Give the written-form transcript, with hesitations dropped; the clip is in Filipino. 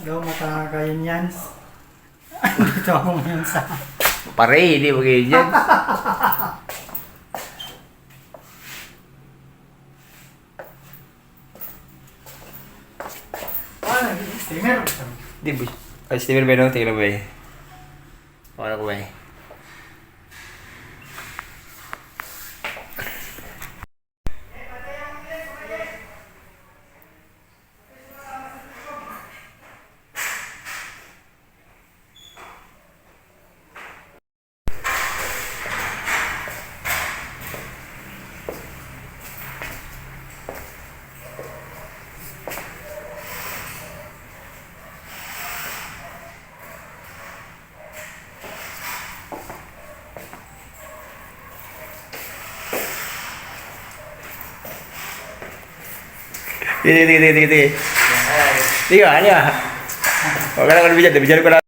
Daw matakayan yan. Dito ako ngayon sa... Pare, hindi mo kayo dyan. Steamer. Di ba? Ay, steamer ba yun? Tingnan ba yun? Paano ko ba yun? Sige. Sige, ano ya? Huwag ka na kung nabigyan ko na.